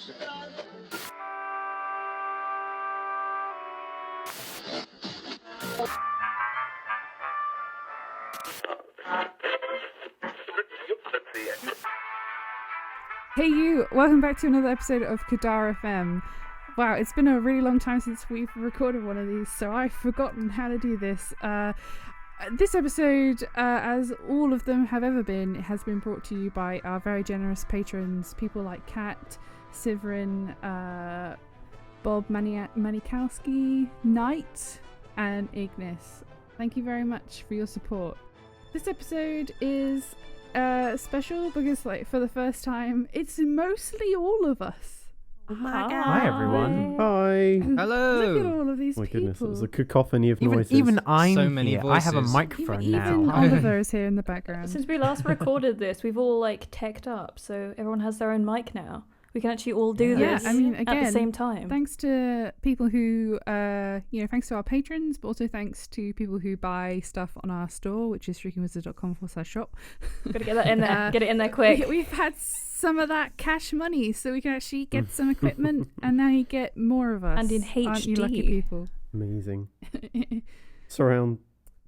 Hey you, welcome back to another episode of Kadar FM. Wow, it's been a really long time since we've recorded one of these, so I've forgotten how to do this. This episode, as all of them have ever been, has been brought to you by our very generous patrons, people like Kat, Sivrin, Bob Manikowski, Knight, and Ignis. Thank you very much for your support. This episode is special because, like, for the first time, it's mostly all of us. Oh my God. Hi everyone. Hi. Hello. Look at all of these My people. goodness, it was a cacophony of noises. Even I'm So many here. I have a voices. microphone Even now. Oliver is here in the background. Since we last recorded this, we've all like teched up, so everyone has their own mic now. We can actually all do Yeah, this I mean, at again, the same time. Thanks to people who, thanks to our patrons, but also thanks to people who buy stuff on our store, which is shriekingwizardco.com/shop. Gotta get that in there. Get it in there quick. We've had some of that cash money, so we can actually get some equipment, and now you get more of us. And in Aren't you HD. lucky people? Amazing. Surround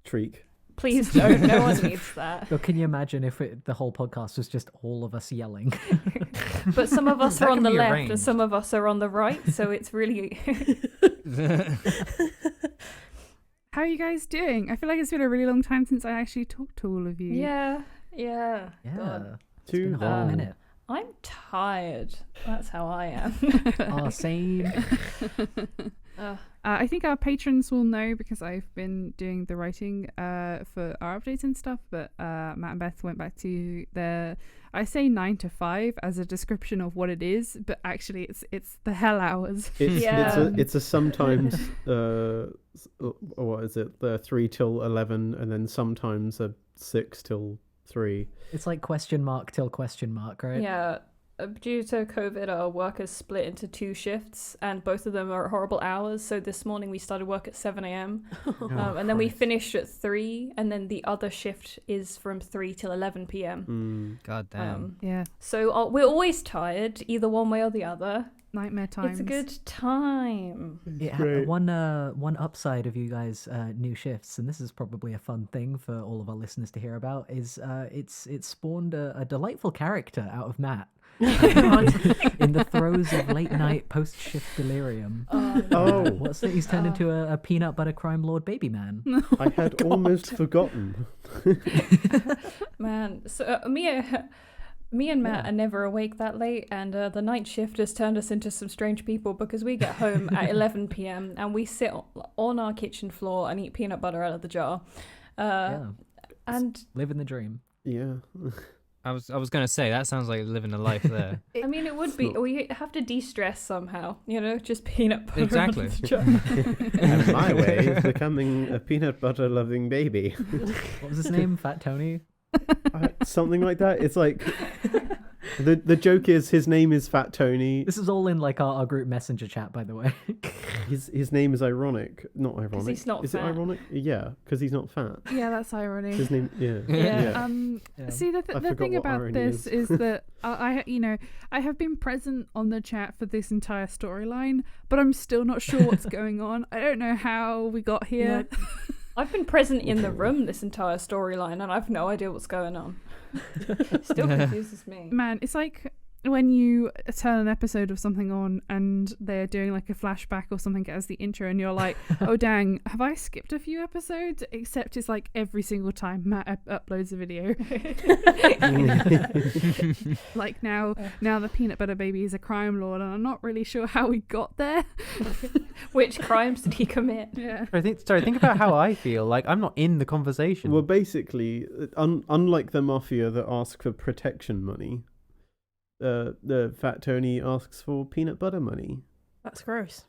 Shriek. Please don't. No one needs that. But can you imagine if the whole podcast was just all of us yelling? But some of us That are on can the be left arranged. and some of us are on the right, so it's really... How are you guys doing? I feel like it's been a really long time since I actually talked to all of you. Yeah. Yeah. God. It's been a whole long. minute. I'm tired. That's how I am. Oh, same. I think our patrons will know because I've been doing the writing for our updates and stuff, but Matt and Beth went back to their, I say 9 to 5 as a description of what it is, but actually it's the hell hours. It's a sometimes what is it? The 3 till 11, and then sometimes a 6 till 3. It's like question mark till question mark, right? Yeah. Due to COVID, our work is split into 2 shifts, and both of them are at horrible hours. So this morning we started work at 7 a.m. And then we finished at 3, and then the other shift is from 3 till 11 p.m. God damn. Yeah, So we're always tired, either one way or the other. nightmare times. It's a good time. Yeah, Great. one upside of you guys' new shifts, and this is probably a fun thing for all of our listeners to hear about, is it's spawned a delightful character out of Matt. In the throes of late night post shift delirium. Oh. What's it? He's turned into a peanut butter crime lord baby man. I had almost forgotten. Man, so me and Matt are never awake that late, and the night shift has turned us into some strange people because we get home at 11 p.m. and we sit on our kitchen floor and eat peanut butter out of the jar. And Living the dream. Yeah. I was gonna say that sounds like living a life there. I mean, it would be. We have to de-stress somehow, just peanut butter. Exactly. out of the jar. And my way is becoming a peanut butter loving baby. What was his name? Fat Tony? Something like that. It's like the joke is his name is Fat Tony. This is all in like our group messenger chat, by the way. His name is ironic. Not ironic. he's not is fat. it ironic? Yeah, because he's not fat. Yeah, that's irony. His name, yeah. Yeah. Yeah. See, the I thing forgot what about irony this is. is that I have been present on the chat for this entire storyline, but I'm still not sure what's going on. I don't know how we got here. I've been present in the room this entire storyline, and I've no idea what's going on. It still confuses me. Man, it's like when you turn an episode of something on and they're doing like a flashback or something as the intro, and you're like, oh dang, have I skipped a few episodes? Except it's like every single time Matt uploads a video. Like now the peanut butter baby is a crime lord, and I'm not really sure how we got there. Which crimes did he commit? Yeah. Think about how I feel. Like I'm not in the conversation. Well, basically, unlike the mafia that ask for protection money, the Fat Tony asks for peanut butter money, That's gross.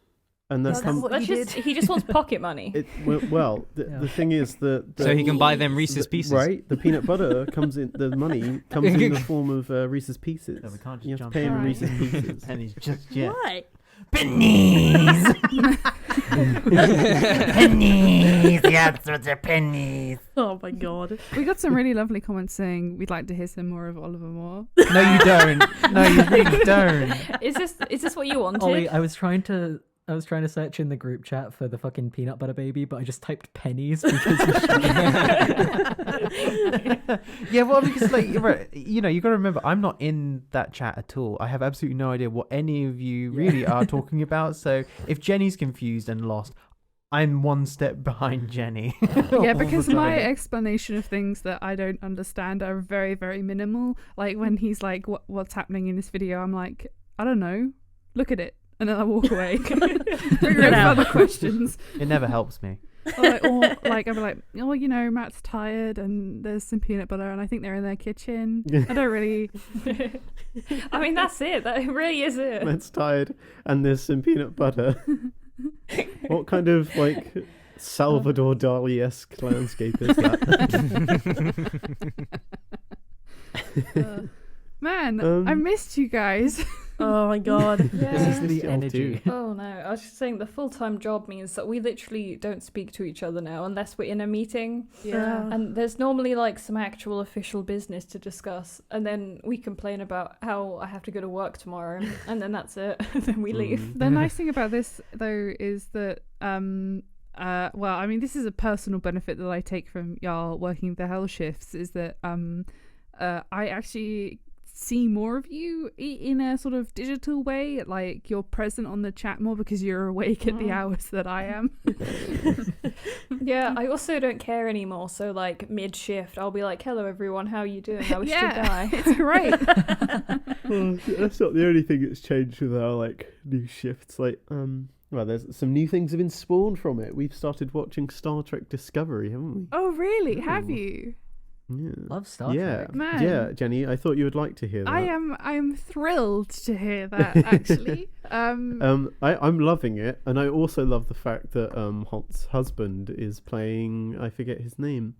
and That's what He just wants pocket money. The thing is that so he can buy them Reese's Pieces. right? The peanut butter comes in. The money comes in the form of Reese's Pieces. So we can't just You have to jump pay him Right. Reese's Pieces. pennies just yet. Why? Pennies! Pennies. The answers are pennies. Oh my god. We got some really lovely comments saying we'd like to hear some more of Oliver Moore. No, you don't. No, you really don't. Is this what you wanted? Ollie, I was trying to search in the group chat for the fucking peanut butter baby, but I just typed pennies because Yeah, well, because like you got to remember, I'm not in that chat at all. I have absolutely no idea what any of you really are talking about. So if Jenny's confused and lost, I'm one step behind Jenny. Yeah, because my explanation of things that I don't understand are very, very minimal. Like when he's like, what's happening in this video? I'm like, I don't know. Look at it. And then I walk away. Figure out other questions. It never helps me. Or I'll be like, oh, Matt's tired and there's some peanut butter and I think they're in their kitchen. I don't really... I mean, that's it. That really is it. Matt's tired and there's some peanut butter. What kind of, like, Salvador Dali-esque landscape is that? Man, I missed you guys. Oh my god. Yeah. this is the energy. Oh no, I was just saying the full-time job means that we literally don't speak to each other now unless we're in a meeting. Yeah. And there's normally like some actual official business to discuss, and then we complain about how I have to go to work tomorrow, and then that's it. And then we leave. The nice thing about this though is that well, I mean, this is a personal benefit that I take from y'all working the hell shifts, is that I actually see more of you in a sort of digital way. Like, you're present on the chat more because you're awake at the hours that I am. Yeah, I also don't care anymore, so like mid-shift I'll be like, hello everyone, how are you doing? I wish to die. It's great. Well, that's not the only thing that's changed with our, like, new shifts. Like, well, there's some new things have been spawned from it. We've started watching Star Trek Discovery, haven't we? Oh really? Ooh. Have you? Yeah. Love Star Yeah, Trek. Man. yeah, Jenny. I thought you would like to hear that. I am thrilled to hear that, actually. I'm loving it, and I also love the fact that Holt's husband is playing. I forget his name.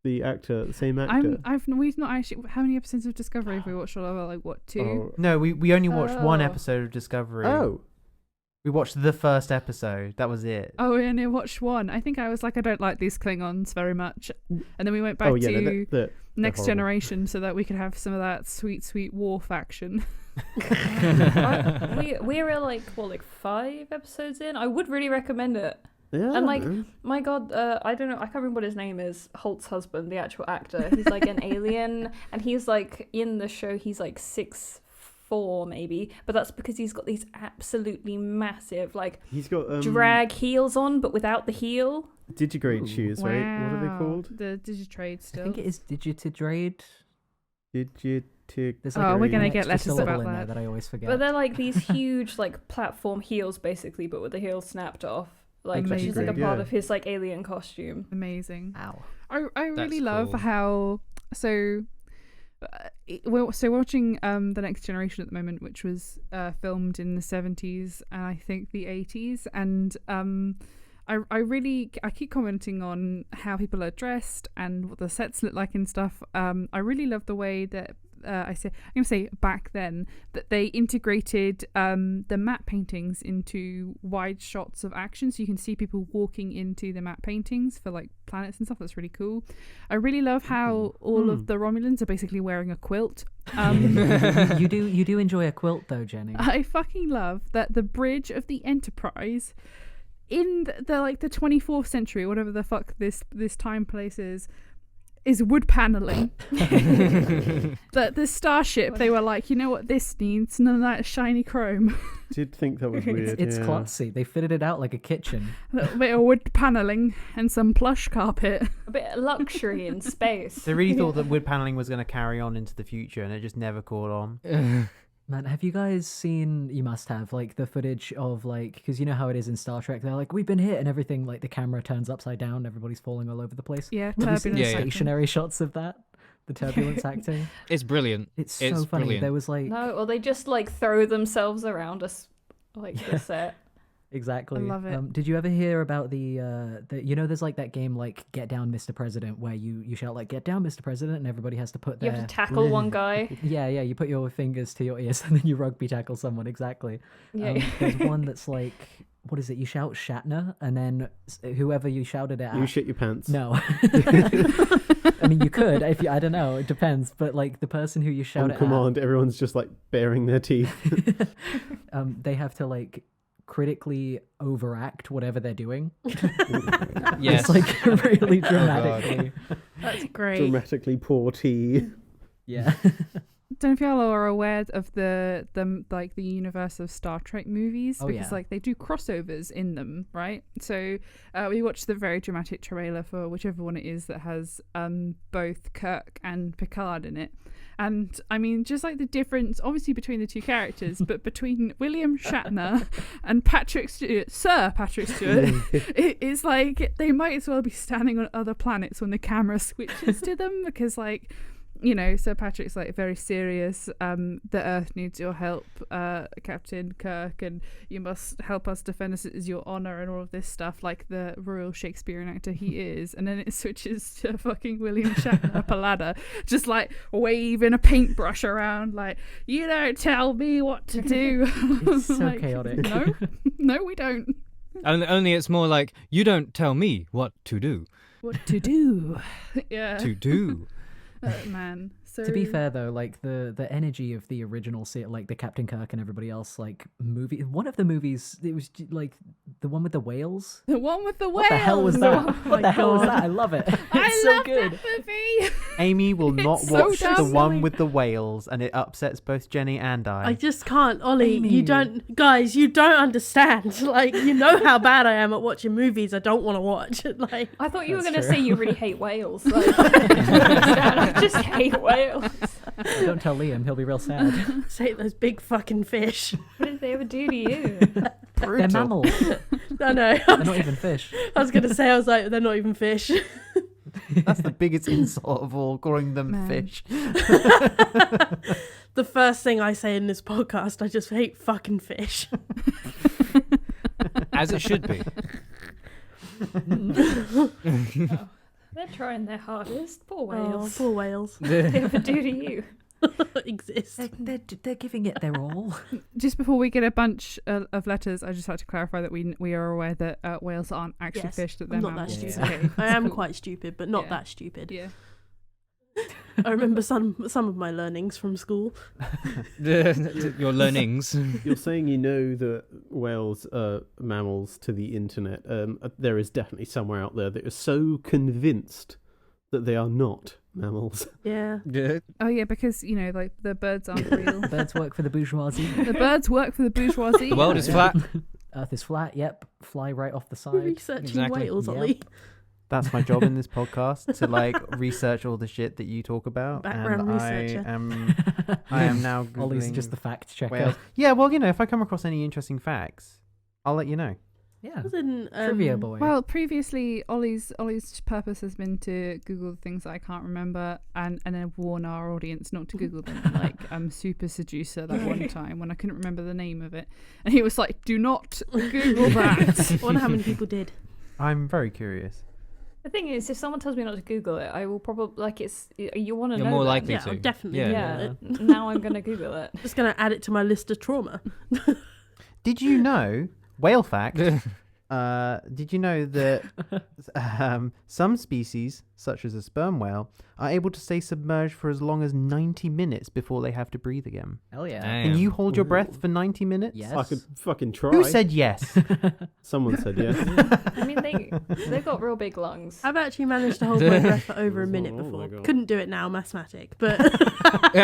The actor, the same actor. We've not actually. How many episodes of Discovery have we watched? Like what, 2? Oh. No, we only watched one Oh. episode of Discovery. Oh, We watched the first episode. That was it. Oh, and I watched one. I think I was like, I don't like these Klingons very much, and then we went back oh yeah, to they're Next horrible. Generation so that we could have some of that sweet, sweet Worf action. We're like 5 episodes in. I would really recommend it. Yeah, And, like, man. My god, I don't know, I can't remember what his name is. Holt's husband, the actual actor. He's like an alien, and he's like, in the show, he's like 6'4" maybe, but that's because he's got these absolutely massive, like, He's got drag heels on, but without the heel. digigrade Ooh. shoes, right? What are they called? The Digitrade still. I think it is Digitidrade. There's Oh, we're an gonna get extra letters syllable about in there that. that I always forget. But they're like these huge, like, platform heels, basically, but with the heels snapped off. Like, which is like a Amazing. part Yeah. of his, like, alien costume. Amazing. Ow. I really That's love cool. how we're watching The Next Generation at the moment, which was filmed in the 70s and I think the 80s, and I keep commenting on how people are dressed and what the sets look like and stuff. I really love the way that I'm gonna say back then that they integrated the matte paintings into wide shots of action, so you can see people walking into the matte paintings for like planets and stuff. That's really cool. I really love how all of the Romulans are basically wearing a quilt. you do enjoy a quilt though, Jenny. I fucking love that the bridge of the Enterprise in the 24th century, whatever the fuck this time place is wood paneling. The starship, they were like, you know what this needs? None of that shiny chrome. Did think that was weird. It's yeah. klutzy. They fitted it out like a kitchen. A little bit of wood paneling and some plush carpet. A bit of luxury in space. They really thought that wood paneling was going to carry on into the future, and it just never caught on. Man, have you guys seen, you must have, like, the footage of, like, because you know how it is in Star Trek, they're like, we've been hit, and everything, like, the camera turns upside down, everybody's falling all over the place. Yeah, Have you turbulence. seen Yeah, yeah. stationary shots of that? The turbulence acting? It's brilliant. It's so It's funny. brilliant. There was, like... No, or they just, like, throw themselves around us, like, the set. Exactly. I love it. Did you ever hear about the you know, there's like that game like Get Down, Mr. President, where you shout like Get Down, Mr. President, and everybody has to put You their have to tackle one guy. yeah, you put your fingers to your ears and then you rugby tackle someone. Exactly. Yeah. There's one that's like what is it? You shout Shatner, and then whoever you shouted it at. You shit your pants. No. I mean, you could. If you, I don't know. It depends. But like the person who you shout On it command, everyone's just like baring their teeth. at, they have to like critically overact whatever they're doing. Yes. It's like really dramatically. That's great. Dramatically poor tea. Yeah. Don't know if y'all are aware of the like the universe of Star Trek movies, Oh, because yeah. like they do crossovers in them, right? So we watched the very dramatic trailer for whichever one it is that has both Kirk and Picard in it. And I mean, just like the difference, obviously between the two characters, but between William Shatner and Patrick Stewart, Sir Patrick Stewart, it's like they might as well be standing on other planets when the camera switches to them, because like, you know, Sir Patrick's like very serious. The Earth needs your help, Captain Kirk, and you must help us defend us. It is your honor, and all of this stuff, like the royal Shakespearean actor he is. And then it switches to fucking William Shatner up a ladder, just like waving a paintbrush around, like, you don't tell me what to do. It's so Like, chaotic. No, we don't. Only it's more like, you don't tell me what to do. What to do? Yeah. To do. Man. So To be fair though, like the energy of the original like the Captain Kirk and everybody else like movie, one of the movies, it was like the one with the whales. the one with the whales. What the hell was that? Oh What my the hell was God. that? I love it. I It's so love good. that movie. Amy will not It's so watch the dumb. one with the whales, and it upsets both Jenny and I. I just can't, Ollie. Amy. You don't, guys. You don't understand. Like, you know how bad I am at watching movies I don't want to watch. Like, I thought you were That's going to true. say you really hate whales. Like, I just hate whales. Don't tell Liam, he'll be real sad. say those big fucking fish. What did they ever do to you? They're mammals. I know. They're not even fish. I was gonna say. I was like, they're not even fish. That's the biggest insult of all, calling them Man. fish. The first thing I say in this podcast, I just hate fucking fish. As it should be. They're trying their hardest. Poor Oh, whales. poor whales What did they ever do to you? exist. They're giving it their all. Just before we get a bunch of letters, I just like to clarify that we are aware that whales aren't actually Yes, fish, that they're I'm not that mammals. stupid. Okay, I am cool. quite stupid, but not Yeah. that stupid. Yeah. I remember some of my learnings from school. Your learnings. You're saying you know that whales are mammals to the internet. There is definitely somewhere out there that is so convinced that they are not mammals. Yeah. Oh yeah, because you know, like the birds aren't real. Birds work for the bourgeoisie. The birds work for the bourgeoisie. The world is flat. Earth is flat. Yep. Fly right off the We're side. researching Exactly. whales, Yep. Ollie. That's my job in this podcast, to like research all the shit that you talk about. Background and researcher. I am now Ollie's Googling just the fact checker. whales. Yeah, well, you know, if I come across any interesting facts, I'll let you know. Yeah. Was in, Trivia boy. Well, previously, Ollie's purpose has been to Google things that I can't remember, and then warn our audience not to Google them. Like Super Seducer that one time when I couldn't remember the name of it, and he was like, "Do not Google that." I wonder how many people did. I'm very curious. The thing is, if someone tells me not to Google it, I will probably, like, it's, you want to know You're more that. likely Yeah, to. I'll definitely Yeah. Google it. Now I'm going to Google it. Just going to add it to my list of trauma. Did you know, whale fact, did you know that some species, such as a sperm whale, are able to stay submerged for as long as 90 minutes before they have to breathe again? Hell yeah. Can you hold your breath for 90 minutes? Yes. I could fucking try. Who said yes? Someone said yes. I mean, they've got real big lungs. I've actually managed to hold my breath for over a minute Oh my before. God. Couldn't do it now, mathematic, but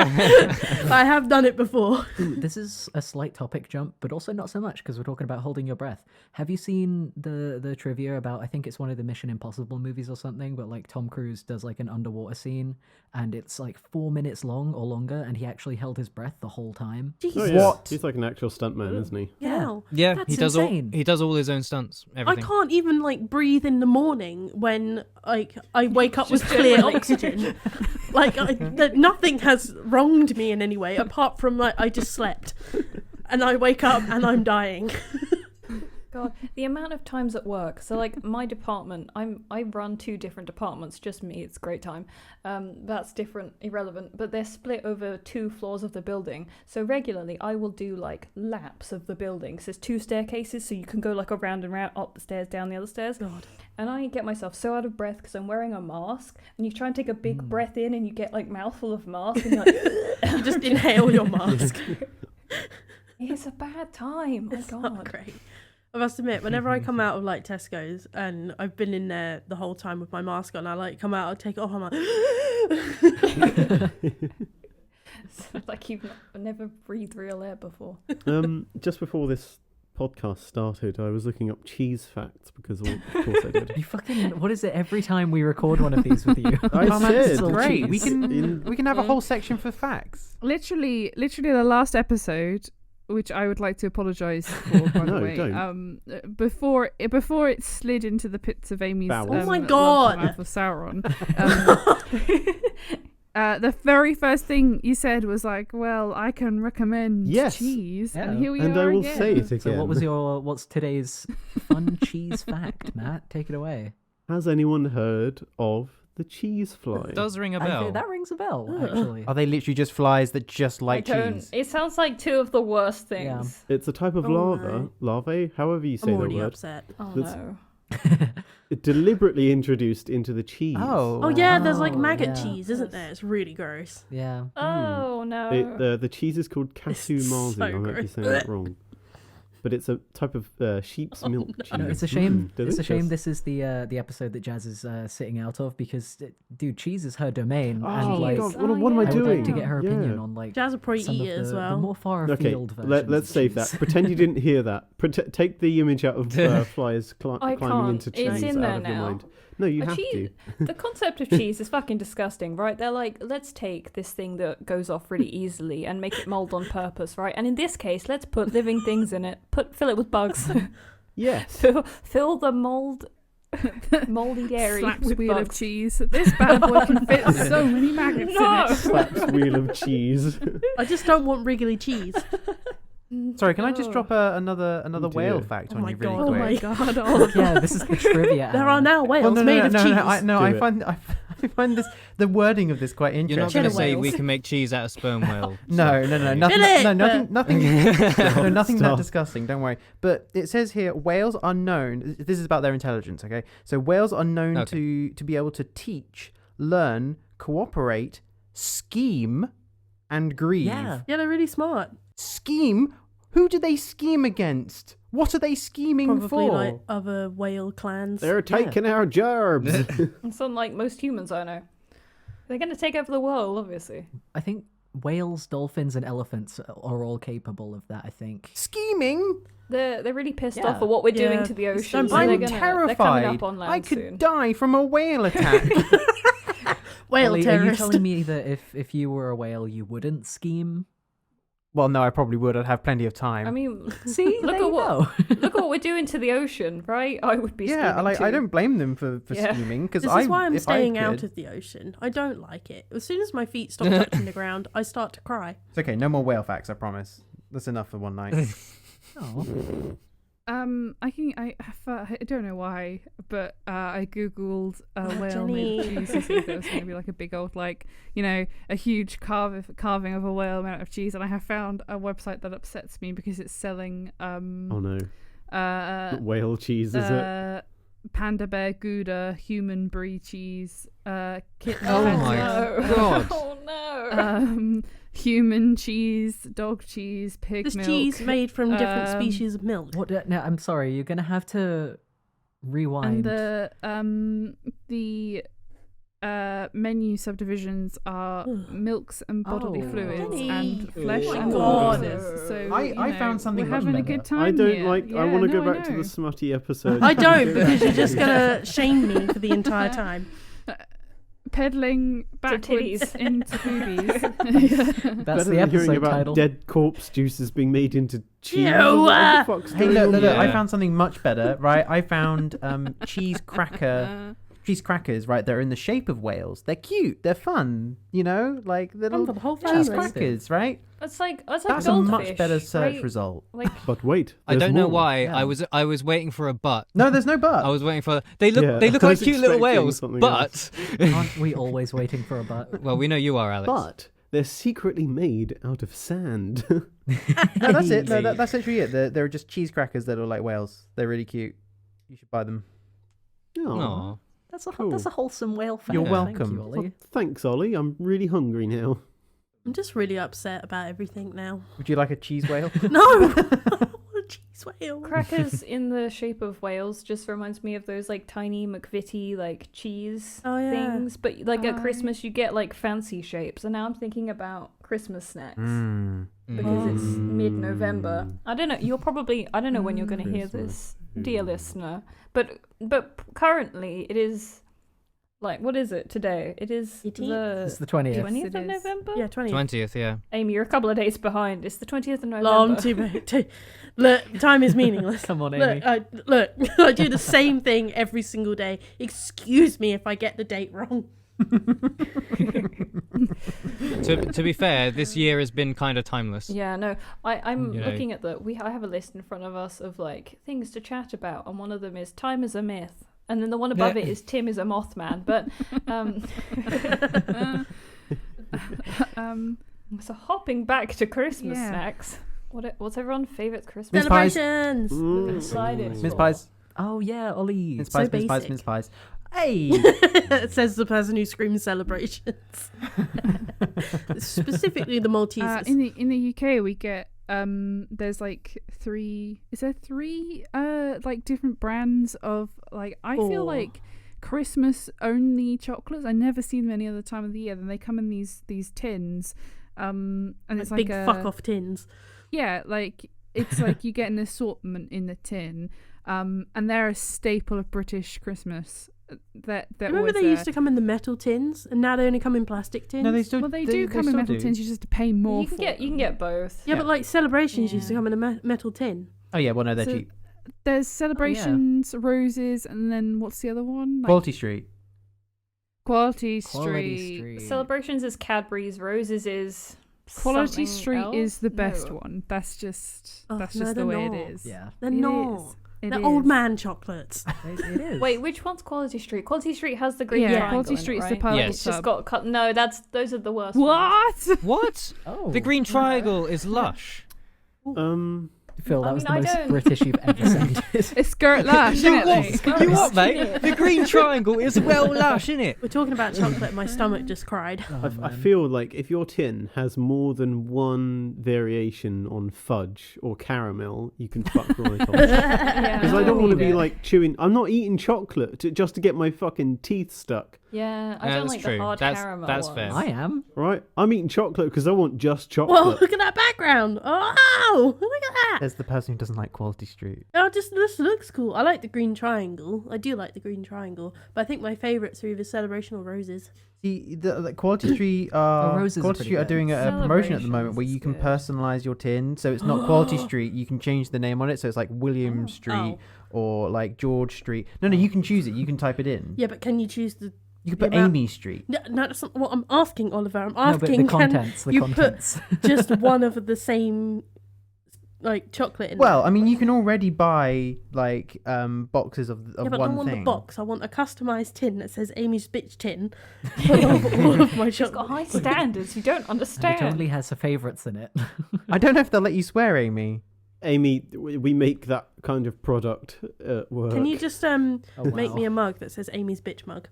I have done it before. Ooh, this is a slight topic jump, but also not so much because we're talking about holding your breath. Have you seen the trivia about, I think it's one of the Mission Impossible movies or something, but like Tom Cruise does like an underwater scene and it's like 4 minutes long or longer and he actually held his breath the whole time. Oh, Jesus. yeah. What? He's like an actual stuntman, isn't he? Yeah. Yeah, That's he does insane. all. He does all his own stunts. I Everything. can't even like breathe in the morning when like I wake up with Just clear generally. oxygen. Like nothing has wronged me in any way apart from like I just slept and I wake up and I'm dying. God, the amount of times at work. So like my department, I run 2 different departments, just me. It's a great time. That's different, irrelevant, but they're split over 2 floors of the building. So regularly I will do like laps of the building. So there's 2 staircases, so you can go like around and round, up the stairs, down the other stairs. God. And I get myself so out of breath because I'm wearing a mask, and you try and take a big breath in, and you get like mouthful of mask, and you're like, You just inhale your mask. it's a bad time. It's My not God. great. I must admit, whenever I come out of like Tesco's and I've been in there the whole time with my mask on, I like come out, I take it off, I'm like, It's like you've never breathed real air before. Just before this podcast started, I was looking up cheese facts because, of course, I did. You fucking, what is it every time we record one of these with you? I said, Great. We cheese. can have a whole section for facts. Literally, the last episode, which I would like to apologise for, by the No, way. don't. Before it slid into the pits of Amy's Bowels. Oh my love God. for mouth of Sauron. The very first thing you said was like, "Well, I can recommend Yes. cheese," Yeah. and here we And are I will again. say it again. So what's today's fun cheese fact, Matt? Take it away. Has anyone heard of the cheese fly? Does ring a I bell. think that rings a bell, actually. Are they literally just flies that just like I don't. cheese? It sounds like 2 of the worst things. It's a type of Oh, larvae, however you say I'm the already word. upset. Oh That's- no. Deliberately introduced into the cheese. Oh yeah, there's like Oh, maggot yeah. cheese, isn't there? It's really gross. Yeah. Oh no. The cheese is called Kasu It's Marzi. so I might be gross. saying that wrong. But it's a type of sheep's milk cheese. No, it's a shame. It's a shame. delicious. This is the episode that Jazz is sitting out of because, dude, cheese is her domain, Oh and my like, god, Oh, what am I I would doing? like to get her Yeah. opinion on like Jazz will probably some eat of it as the well. more far Okay, afield versions. let's of save that. cheese. Pretend you didn't hear that. Take the image out of flies I climbing can't. into cheese It's in out there of your now. mind. No, you A have cheese- to. The concept of cheese is fucking disgusting, right? They're like, let's take this thing that goes off really easily and make it mold on purpose, right? And in this case, let's put living things in it. Fill it with bugs. Yes. fill the moldy dairy Slaps with wheel bugs. of cheese. This bad boy can fit so many maggots No. in it. Slaps wheel of cheese. I just don't want wriggly cheese. Sorry, can I just Oh. drop another Oh, whale dear. fact Oh on my you really God. Oh quick? my god! Oh, Yeah, this is the trivia. There hour. are now whales Well, made of cheese. I Do find the wording of this quite You're not interesting. going to say whales. we can make cheese out of sperm whale. No, nothing, Philip! nothing, no, nothing that Stop. disgusting. Don't worry. But it says here, whales are known. This is about their intelligence. Okay, so whales are known Okay. to be able to teach, learn, cooperate, scheme, and grieve. Yeah. Yeah, they're really smart. Scheme. Who do they scheme against? What are they scheming Probably for? like other whale clans. They're taking our jobs. It's unlike most humans I know. They're going to take over the world, obviously. I think whales, dolphins, and elephants are all capable of that. I think. Scheming. They're really pissed Yeah. off at what we're doing Yeah. to the ocean. Don't So blame they're them. they're coming Terrified. up on land I could soon. die from a whale attack. Whale Ollie, are you terrorist. telling me that if you were a whale, you wouldn't scheme? Well, no, I probably would. I'd have plenty of time. I mean, See, look there at you what go. look at what we're doing to the ocean, right? I would be yeah, scheming too. I don't blame them for Yeah. scheming because This I. is why I'm if I staying out could- of the ocean. I don't like it. As soon as my feet stop touching the ground, I start to cry. It's okay. No more whale facts. I promise. That's enough for one night. Oh. I don't know why, but I googled whale Jenny. made of cheese to see if there was going to be like a big old, like, you know, a huge carving of a whale made out of cheese, and I have found a website that upsets me because it's selling Oh no. uh Whale cheese, is it? panda bear gouda human brie cheese kitten Oh patty, my No. God. Oh no. human cheese, dog cheese, pig This milk. cheese made from different um, species of milk. What? No, I'm sorry. You're gonna have to rewind. And the menu subdivisions are milks and bodily Oh. fluids Jenny. and flesh Oh my and God. corpses. So I you know, found something we're much having a better. good time. I don't here. like. I Yeah, want to no, go I back to know. the smutty episode. I don't, because you're just gonna shame me for the entire time. Peddling backwards titties. into boobies. That's Better the than hearing episode about title. dead corpse juices being made into cheese. Ew, What the fuck's Hey, going look, on look, look! here? I found something much better. Right, I found cheese crackers. Right, they're in the shape of whales. They're cute. They're fun. You know, like little Fun for the whole cheese family. crackers. Right. That's a goldfish, much better search right? result. Like But wait, I there's don't know more. why. Yeah. I was waiting for a but. No, there's no but. I was waiting for. They look Yeah, they look I like was cute little expecting whales, something but Aren't we always waiting for a butt? well, we know you are, Alex. But they're secretly made out of sand. No, that's it. No, that's literally it. They're just cheese crackers that are like whales. They're really cute. You should buy them. Aw. That's a Cool. that's a wholesome whale fact. You're Thank welcome. you, Ollie. Well, thanks, Ollie. I'm really hungry now. I'm just really upset about everything now. Would you like a cheese whale? No! I want a cheese whale. crackers in the shape of whales just reminds me of those like tiny McVitie like cheese Oh, yeah. things. But like at Oh, Christmas you get like fancy shapes. And now I'm thinking about Christmas snacks. Mm. Because it's Mm. mid-November. I don't know. I don't know when you're going to hear this, dear listener. But currently it is, like, what is it today? It is 18th? It's the 20th. 20th It of is. November? Yeah, 20. 20th, yeah. Amy, you're a couple of days behind. It's the 20th of November. Long too. Look, time is meaningless. Come on, Amy. Look, I do the same thing every single day. Excuse me if I get the date wrong. To be fair, this year has been kind of timeless. Yeah, no. I'm You know. looking at I have a list in front of us of like things to chat about, and one of them is time is a myth. And then the one above Yeah. it is Tim is a Mothman. But so hopping back to Christmas Yeah. snacks. What's everyone's favourite Christmas? Mince pies. Celebrations. Inside it. Mince pies. Oh yeah, Ollie. Mince So pies. Mince pies. basic. Mince pies. Hey. Says the person who screams celebrations. Specifically the Maltesers. in the UK we get there's like three like different brands of like I feel Four. like Christmas only chocolates. I never see them any other time of the year. Then they come in these tins and it's like big a fuck off tins. yeah, like it's like you get an assortment in the tin and they're a staple of British Christmas. That Remember always they there. used to come in the metal tins and now they only come in plastic tins? No, they still. Well, they do come in still metal do. tins. You just have to pay more. You can get both. Yeah, but like celebrations used to Yeah. come in a metal tin. Oh yeah, well no, they're So- cheap. There's celebrations, roses, and then what's the other one? Like Quality Street. Quality Quality Street. Street. Celebrations is Cadbury's, Roses is Quality something Street else? is the best No. one. That's just Oh, that's no, just the they're way not. it is. Yeah, They're It not. is. It They're is. old man chocolates. it is. Wait, which one's Quality Street? Quality Street has the green Yeah, triangle Quality in it, Street's the right? purple Yes. It's just tub. got cut. No, those are the worst. ones. What? What? Oh, The green triangle is lush. Phil, that I was mean, the I most don't- British you've ever sounded. It's skirt lash, You isn't it? what? You what, mate? The green triangle is well lush, isn't it? We're talking about chocolate and my stomach just cried. I feel like if your tin has more than one variation on fudge or caramel, you can fuck right off. Yeah. Because I don't want to need be it. like chewing. I'm not eating chocolate just to get my fucking teeth stuck. Yeah, I Yeah, don't that's like true. the hard That's- caramel that's ones. fair. I am. Right? I'm eating chocolate because I want just Whoa, chocolate. look at that background. Oh, look at that. There's the person who doesn't like Quality Street. Oh, this looks cool. I like the green triangle. I do like the green triangle. But I think my favourites are either Celebration or Roses. See, the Quality Street, Roses are Quality pretty Street are good. doing a promotion at the moment where you can Celebrations is personalize your tin. So it's not Quality Street. You can change the name on it. So it's like William Street or like George Street. No, you can choose it. You can type it in. Yeah, but can you choose the... You can put the amount- Amy Street. No, that's not what I'm asking, Oliver. I'm No, but asking the contents. The you contents. put just one of the same like chocolate in Well, there. I mean, you can already buy like boxes of Yeah, but I one don't want thing. the box. I want a customised tin that says Amy's bitch tin of all of my She's got chocolate. high standards. You don't And understand. it only has her favourites in it. I don't know if they'll let you swear, Amy. Amy, we make that kind of product at work. Can you just Oh, make wow. me a mug that says Amy's bitch mug?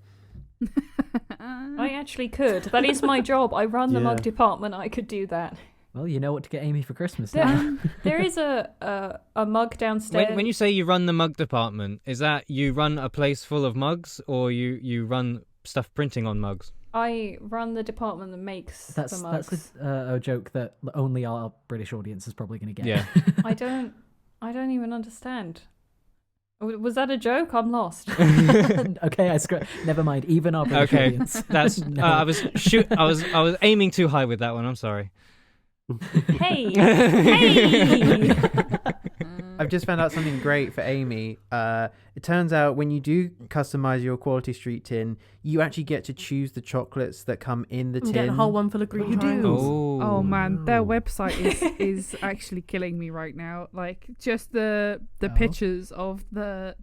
I actually could. That is my job. I run the mug Yeah. department. I could do that. Well, you know what to get Amy for Christmas now. There is a mug downstairs. When you say you run the mug department, is that you run a place full of mugs or you run stuff printing on mugs? I run the department that makes That's the mugs. a joke that only our British audience is probably going to get. Yeah. I don't even understand. Was that a joke? I'm lost. Okay, never mind. Even our British Okay, audience. that's No. I was aiming too high with that one. I'm sorry. Hey, hey. I've just found out something great for Amy. It turns out when you do customize your Quality Street tin, you actually get to choose the chocolates that come in the I'm tin. getting a whole one full of green You do? triangles. Oh man, their wow. website is actually killing me right now. Like just the pictures of the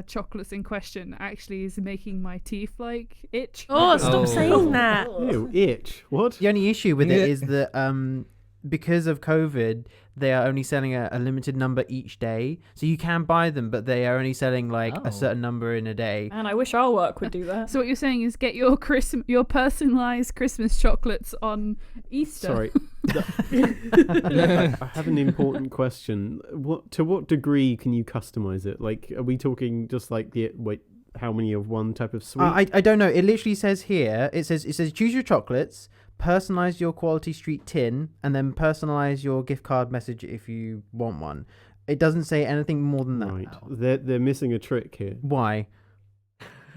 chocolates in question actually is making my teeth like itch. Oh, stop Oh. saying that. Ew, itch. What? The only issue with Yeah. it is that because of COVID, they are only selling a limited number each day. So you can buy them, but they are only selling like Oh. a certain number in a day. And I wish our work would do that. So what you're saying is get your personalized Christmas chocolates on Easter. Sorry. I have an important question. To what degree can you customize it? Like, are we talking just like how many of one type of sweet? I don't know. It literally says here. It says choose your chocolates, personalize your Quality Street tin, and then personalize your gift card message if you want one. It doesn't say anything more than that. Right. They're missing a trick here. Why?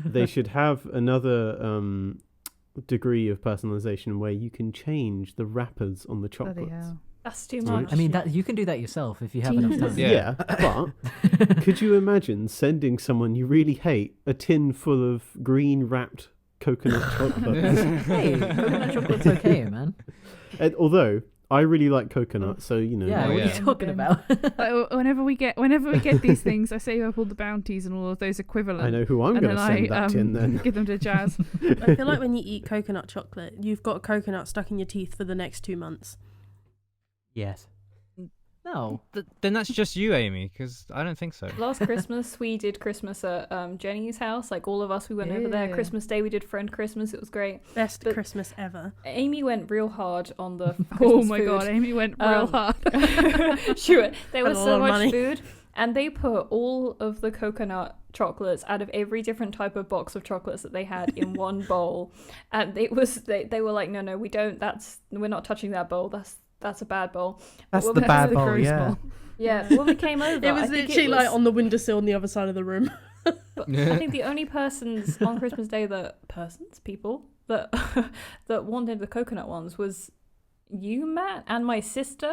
They should have another degree of personalization where you can change the wrappers on the Bloody chocolates. hell. That's too Right. much. I mean, that you can do that yourself if you have enough time. Yeah. But could you imagine sending someone you really hate a tin full of green wrapped coconut chocolates? Hey, coconut chocolate's okay, man. And although I really like coconut, so you know. Yeah, Oh, what yeah. are you talking about? Like, whenever we get these things, I save up all the bounties and all of those equivalents. I know who I'm and going to then send that tin then. give them to Jazz. I feel like when you eat coconut chocolate, you've got coconut stuck in your teeth for the next 2 months. Yes. No. Then that's just you, Amy, because I don't think so. Last Christmas, we did Christmas at Jenny's house. Like all of us, we went over there. Yeah. Christmas Day, we did friend Christmas. It was great. Best But- Christmas ever. Amy went real hard on the Oh Christmas my food. god, Amy went real hard. Sure, there Had was a lot so of much money. food, and they put all of the coconut chocolates out of every different type of box of chocolates that they had in one bowl, and they were like, no, we don't. We're not touching that bowl. That's a bad bowl. That's Well, the that's bad the bowl, gross yeah. bowl. Yeah, when we came over, It I was think literally it was, like on the windowsill on the other side of the room. But I think the only persons on Christmas Day people that that wanted the coconut ones was you, Matt, and my sister.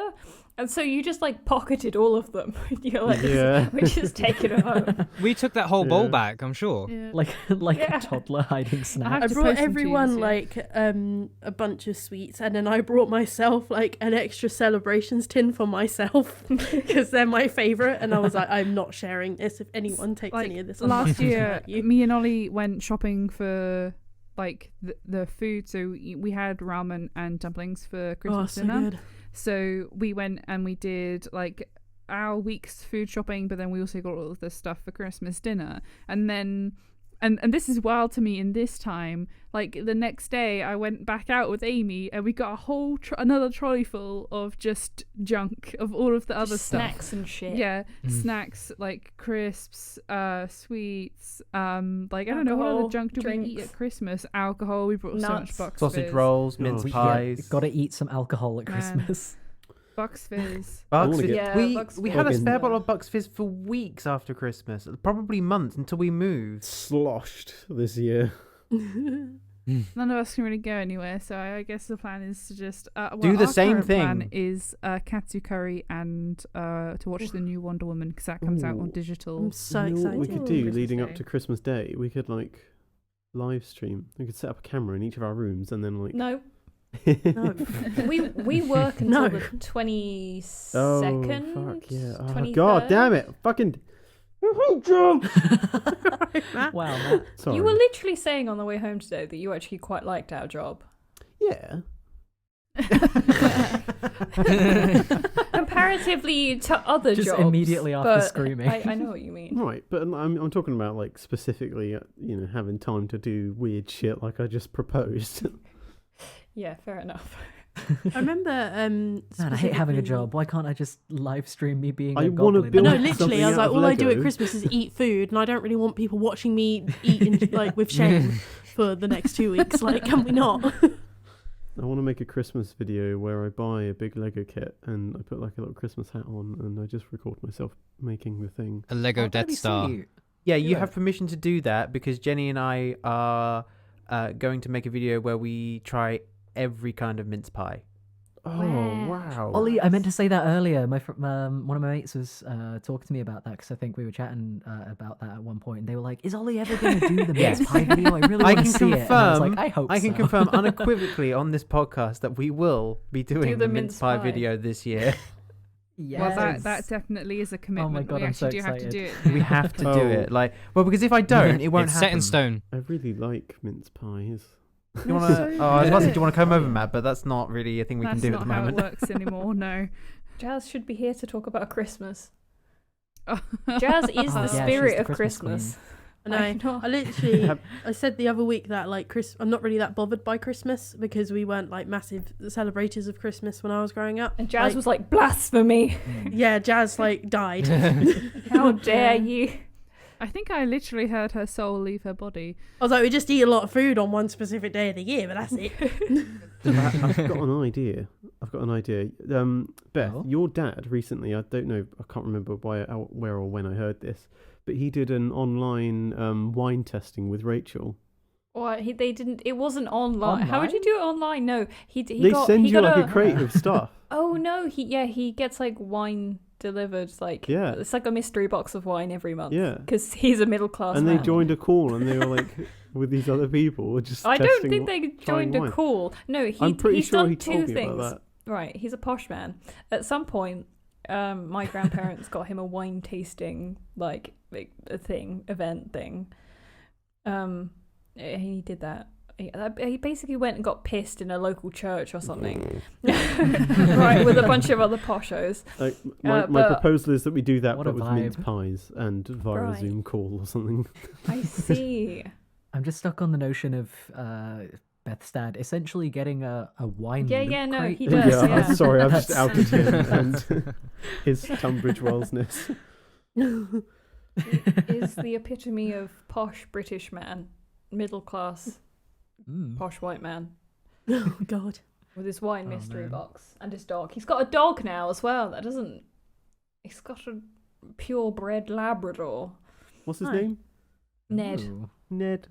And so you just like pocketed all of them. You're like, Yeah. we're just taking it home. We took that whole bowl Yeah. back, I'm sure. Yeah. Like Yeah. a toddler hiding I snacks. have I to brought post them to you everyone this year. like a bunch of sweets, and then I brought myself like an extra celebrations tin for myself because they're my favorite. And I was like, I'm not sharing this. If anyone takes Like, any of this, I'm last not year, hurt you. me and Olie went shopping for like the food. So we had ramen and dumplings for Oh, Christmas so dinner. good. So we went and we did like our week's food shopping, but then we also got all of the stuff for Christmas dinner. And then and this is wild to me in this time, like the next day I went back out with Amy and we got a whole another trolley full of just junk of all of the other Just stuff. snacks and shit. Yeah, snacks like crisps, sweets, like I don't know what other Alcohol, junk do we eat drinks. at Christmas? Alcohol. We brought so much Nuts. Bucks Sausage Fizz. rolls, mince Oh, pies. Got to eat some alcohol at Man. Christmas. Bucks Fizz. Bucks wanna Fizz. get- Yeah, we Bucks we Fizz. had a Fucking- spare bottle of Bucks Fizz for weeks after Christmas, probably months until we moved. Sloshed this year. None of us can really go anywhere, so I guess the plan is to just Do the our same current plan thing. is katsu curry and to watch the new Wonder Woman because that comes out on Ooh. digital. I'm so You know what we excited. could do Christmas leading Day. up to Christmas Day? We could like live stream. We could set up a camera in each of our rooms and then like. No, No. we work until No. the 22nd. Oh fuck yeah! Oh, 23rd. God damn it! Fucking. Wow, Matt. Sorry. You were literally saying on the way home today that you actually quite liked our job. Yeah. Comparatively to other Just jobs. immediately after but screaming. I know what you mean. Right, but I'm talking about like specifically, having time to do weird shit like I just proposed. Yeah, fair enough. I remember. Man, I hate having a specifically- job. Why can't I just live stream me being I a wanna goblin? build No, Build literally, I was something like, out of all I do at Lego. Christmas is eat food, and I don't really want people watching me eat in, like with shame for the next 2 weeks. Like, can we not? I want to make a Christmas video where I buy a big Lego kit and I put like a little Christmas hat on and I just record myself making the thing. A Lego Oh, that'd Death be Star. sweet. Yeah, you Yeah. have permission to do that because Jenny and I are going to make a video where we try every kind of mince pie. Oh, wow. Olie, I meant to say that earlier. One of my mates was talking to me about that because I think we were chatting about that at one point, and they were like, "Is Olie ever going to do the mince pie video? I really want to see it." And I was like, "I hope I can so." confirm unequivocally on this podcast that we will be doing Do the mince pie video this year. Yes. Well, that definitely is a commitment. God, We I'm actually so do have to do excited. it. We have to do Oh. it. Because if I don't, it won't It's happen. set in stone. I really like mince pies. You wanna, I was about to say, do you want to come over, Matt? But that's not really a thing we That's can do at the not how moment. it works anymore. No. Jazz should be here to talk about Christmas. Oh. Jazz is Oh, the yeah, spirit she's the of Christmas Christmas. No, I literally, I said the other week that like I'm not really that bothered by Christmas because we weren't like massive celebrators of Christmas when I was growing up. And Jazz Like, was like, blasphemy. yeah, Jazz like died. How dare you? I think I literally heard her soul leave her body. I was like, we just eat a lot of food on one specific day of the year, but that's it. I've got an idea. Beth, Oh? your dad recently, I don't know, I can't remember where or when I heard this, but he did an online wine testing with Rachel. Or they didn't. It wasn't online. How would you do it online? No, he They got. send he you got like a crate of stuff. Oh no, he gets like wine delivered. Like Yeah. it's like a mystery box of wine every month. Yeah. because he's a middle class And man. they joined a call and they were like with these other people just I don't testing think they trying joined a wine. call. No, I'm pretty he's sure done he two told me things. about Right, he's a posh man. At some point, my grandparents got him a wine tasting like event thing. He did that. He basically went and got pissed in a local church or something, right, with a bunch of other poshos. Like, my but- proposal is that we do that What but a with mince vibe. pies and via Right. a Zoom call or something. I see. I'm just stuck on the notion of Beth's dad essentially getting a wine. Yeah, loot yeah, no, crate. he does, yeah. I'm sorry, I've just That's- outed him and his Tunbridge Wellsness. Is the epitome of posh British man, middle class Mm. posh white man Oh God. with his wine Oh, mystery man. box and his dog. He's got a dog now as well. That doesn't. He's got a purebred Labrador. What's his Hi. name? Ned. Ooh. Ned.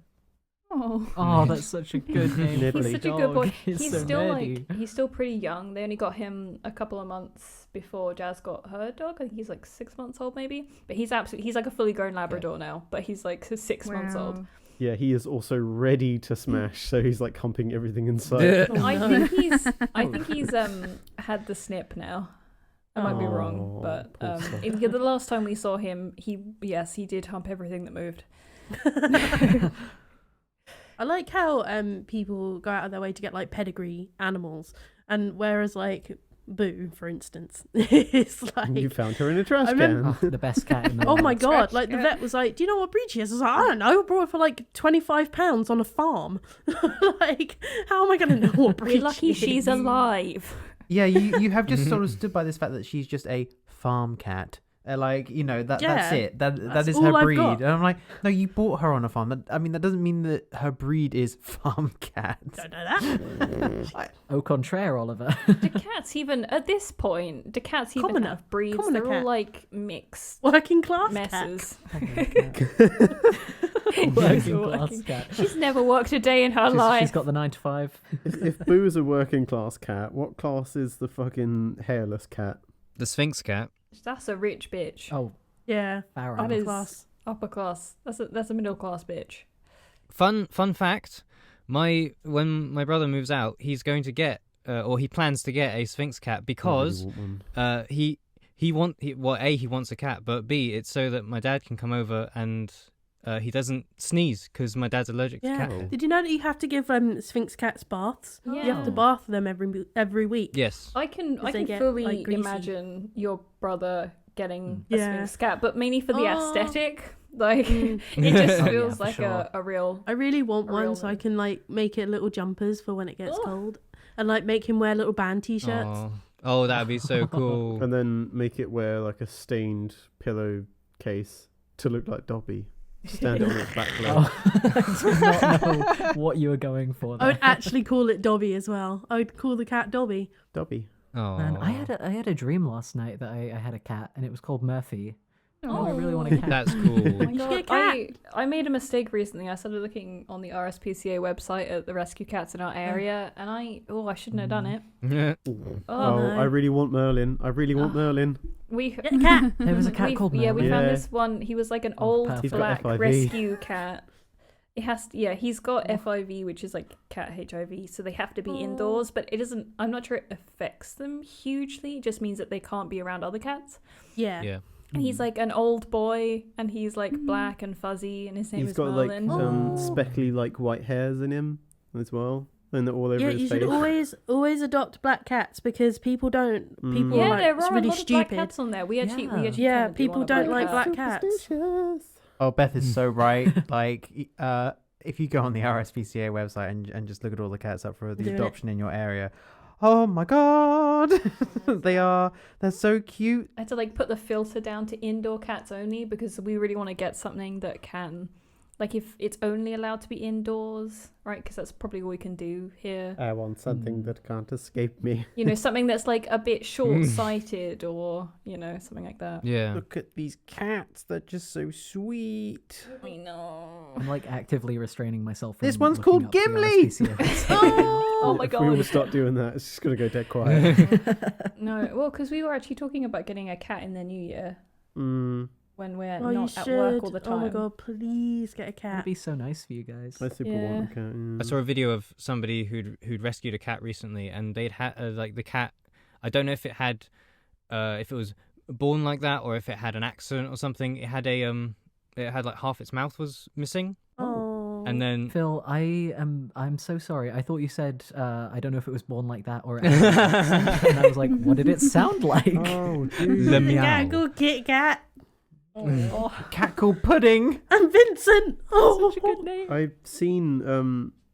Oh. Oh, that's such a good name. He's for He's a such a good boy. dog. He's so still nerdy. he's still pretty young. They only got him a couple of months before Jazz got her dog. I think he's like 6 months old maybe. But he's like a fully grown Labrador now. But he's like 6 months old. Wow. Yeah, he is also ready to smash, so he's like humping everything inside. Oh, I no. think he's had the snip now. I might be wrong, Oh, but poor stuff. the last time we saw him, he did hump everything that moved. I like how people go out of their way to get like pedigree animals, and whereas like Boo, for instance, is like You found her in a trash I remember- can. Oh, the best cat in the oh world. my god, Scratch like the cat. vet was like, do you know what breed she is? I was like, I don't know, I brought her for like £25 on a farm. Like, how am I going to know what breed We're lucky she she's is? alive. Yeah, you have just sort of stood by this fact that she's just a farm cat. That's Yeah, it. That that's is all her I've breed. got. And I'm like, no, you bought her on a farm. That doesn't mean that her breed is farm cat. Don't know that. Au contraire, Oliver. Do cats even at this point? Do cats even Commoner. have breeds? Commoner They're all cat. like mixed Working class messes. Working class cat. She's never worked a day in her She's life. got the 9 to 5. If Boo is a working class cat, what class is the fucking hairless cat? The Sphinx cat. That's a rich bitch. Oh, Yeah, fair That enough. is class. upper class. That's a middle class bitch. Fun fact. When my brother moves out, he's going to get or he plans to get a Sphinx cat because I really want one. he wants a cat, but B, it's so that my dad can come over and he doesn't sneeze because my dad's allergic to Yeah. cat. Oh. Did you know that you have to give Sphinx cats baths? You have to Yeah. bath them every week. Yes. I can they get, fully like, greasy. imagine your brother getting a Yeah. Sphinx cat, but mainly for the Oh. aesthetic. Like Mm. it just Oh, yeah, feels for like sure. a real. I really want A real one so I one. can like make it little jumpers for when it gets Oh. cold, and like make him wear little band t-shirts. Oh, that'd be so cool. And then make it wear like a stained pillowcase to look like Dobby. Stand it on its back leg. Oh, I did not know what you were going for I there. would actually call it Dobby as well. I would call the cat Dobby. Dobby. Oh, Man, I had a dream last night that I had a cat and it was called Murphy. Oh, I really want a cat. That's Oh cool. my You should get a God, cat. I made a mistake recently. I started looking on the RSPCA website at the rescue cats in our area, and I shouldn't have done it. Oh, no. I really want Merlin. Merlin. We Get a cat. There was a cat called yeah, Merlin. we found Yeah. this one. He was like an Oh, old perfect. He's got black FIV. rescue cat. It has to, yeah, he's got FIV, which is like cat HIV, so they have to be indoors, but it doesn't, I'm not sure it affects them hugely. It just means that they can't be around other cats. Yeah. Yeah. And he's like an old boy, and he's like black and fuzzy, and his name He's is got Merlin. Oh. speckly like white hairs in him as well, and they're all over Yeah, his you face. should always adopt black cats because people don't. People Yeah, are there like, are really a lot of black stupid. cats on there. We actually Yeah, kinda do people want a don't like cat. black cats. Superstitious. Oh, Beth is so right. Like, if you go on the RSPCA website and just look at all the cats up for the Doing it. adoption in your area, oh my god, they're so cute. I had to like put the filter down to indoor cats only because we really want to get something that can, like, if it's only allowed to be indoors, right? Because that's probably all we can do here. I want something that can't escape me. You know, something that's like a bit short-sighted, or you know, something like that. Yeah. Look at these cats, they're just so sweet. I know. I'm like actively restraining myself. From This one's looking called up the Gimli! RSPCA website. Oh my If we all god. start doing that, it's just gonna go dead quiet. No, well, because we were actually talking about getting a cat in the new year Mm, when we're Oh, you not at should. work all the time. Oh my god, please get a It'd cat. be so nice for you guys. I super Yeah. want a cat. I saw a video of somebody who'd rescued a cat recently, and they'd had like the cat. I don't know if it had, if it was born like that or if it had an accident or something. It had it had like half its mouth was missing, Oh. and then Phil, I'm so sorry. I thought you said I don't know if it was born like that or it had an accent, and I was like, what did it sound like? Oh, dude. the Get a meow. good Kit Kat. Oh, Cat called Pudding. And Vincent. Oh, such a good name. I've seen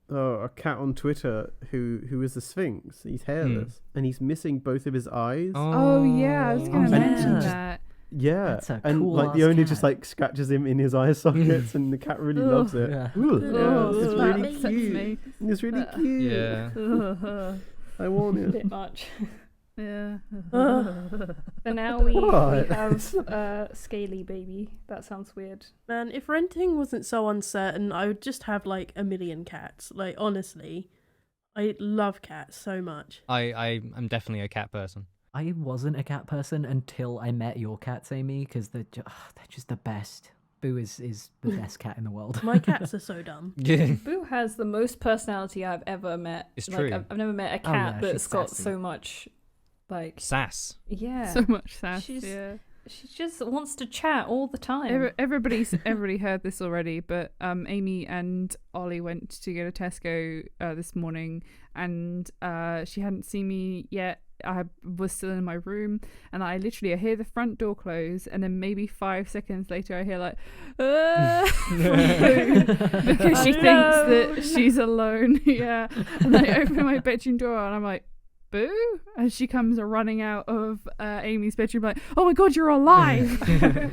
a cat on Twitter who is a Sphinx. He's hairless and he's missing both of his eyes. Oh yeah, I was gonna Oh, mention yeah. that. Yeah, That's a and cool like the ass owner cat. just like scratches him in his eye sockets, and the cat really loves it. Yeah. Ooh, Oh, it's that really upsets cute. me. It's really cute. Yeah. I want A it. bit much. Yeah. So now we What? have Scaly Baby. That sounds weird. man, if renting wasn't so uncertain, I would just have like a million cats. Like, honestly, I love cats so much. I'm definitely a cat person. I wasn't a cat person until I met your cats, Amy, because they're just the best. Boo is the best cat in the world. My cats are so dumb. Yeah. Boo has the most personality I've ever met. It's like, true. I've never met a Oh, cat yeah, that's she's got sassy. so much, like, Sass. yeah. So much sass. She's- Yeah. She just wants to chat all the time. Everybody heard this already, but Amy and Olie went to go to Tesco this morning, and she hadn't seen me yet. I was still in my room, and I hear the front door close, and then maybe 5 seconds later I hear like from Boo, because she thinks that she's alone. Yeah, and I open my bedroom door and I'm like, Boo? And she comes running out of Amy's bedroom like, oh my god, you're alive. I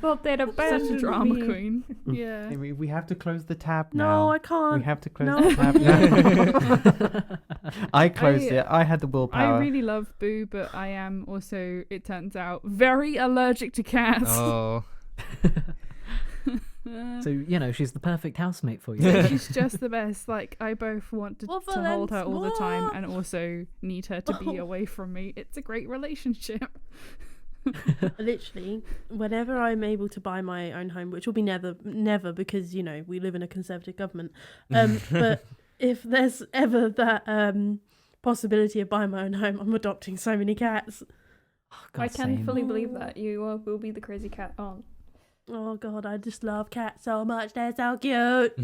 thought they'd Such abandoned a drama me. queen. Yeah. We have to close the tab now. No, I can't. We have to close No. the tab now. I closed it. I had the willpower. I really love Boo, but I am also, it turns out, very allergic to cats. Oh. So she's the perfect housemate for you. So she's just the best. Like, I both want to Waffle hold her and all the time swap. and also need her to be away from me. It's a great relationship. Literally, whenever I'm able to buy my own home, which will be never because, we live in a conservative government. But if there's ever that possibility of buying my own home, I'm adopting so many cats. Oh, God, I can same. fully believe that. You will be the crazy cat aunt. Oh god, I just love cats so much. They're so cute.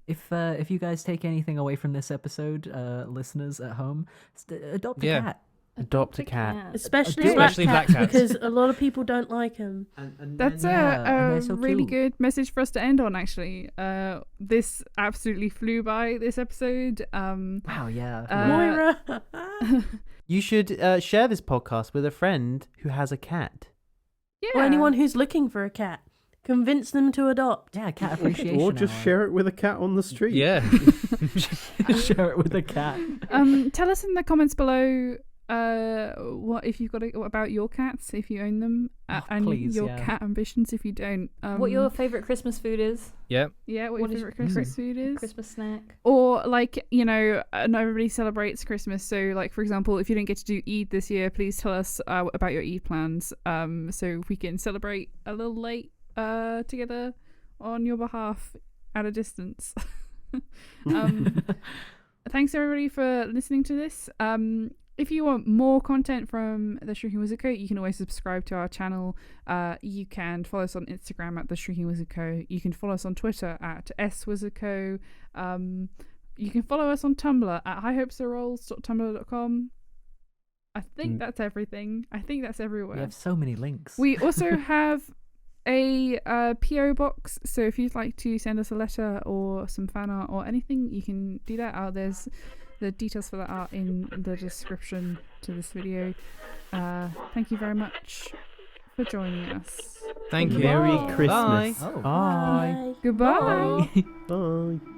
If you guys take anything away from this episode, listeners at home, adopt a Yeah. cat. Adopt a cat. Especially Especially black black cats, cats. because a lot of people don't like them. That's Yeah, and a they're so really cute. good message for us to end on, actually. This absolutely flew by, this episode. Wow, yeah. Moira. You should share this podcast with a friend who has a cat. Yeah. Or anyone who's looking for a cat. Convince them to adopt. yeah, cat appreciation. Or just hour. share it with a cat on the street. Yeah. Share it with a cat. Tell us in the comments below what if you've got what about your cats if you own them, and please, your yeah. cat ambitions if you don't. What your favourite Christmas food is? Yep. Yeah, what What your is favorite Christmas food is? Christmas snack. Or like, not everybody celebrates Christmas, so like for example, if you didn't get to do Eid this year, please tell us about your Eid plans, so we can celebrate a little late together on your behalf at a distance. Thanks everybody for listening to this. If you want more content from the Shriekingwizardco, you can always subscribe to our channel. You can follow us on Instagram at the Shriekingwizardco. You can follow us on Twitter at swizardco. You can follow us on Tumblr at highhopesarolls.tumblr.com. I think that's everything. I think that's everywhere. We have so many links. We also have a PO box, so if you'd like to send us a letter or some fan art or anything, you can do that. There's the details for that are in the description to this video. Thank you very much for joining us. Thank you. Merry Bye. Christmas. Oh. Bye. Goodbye. Bye.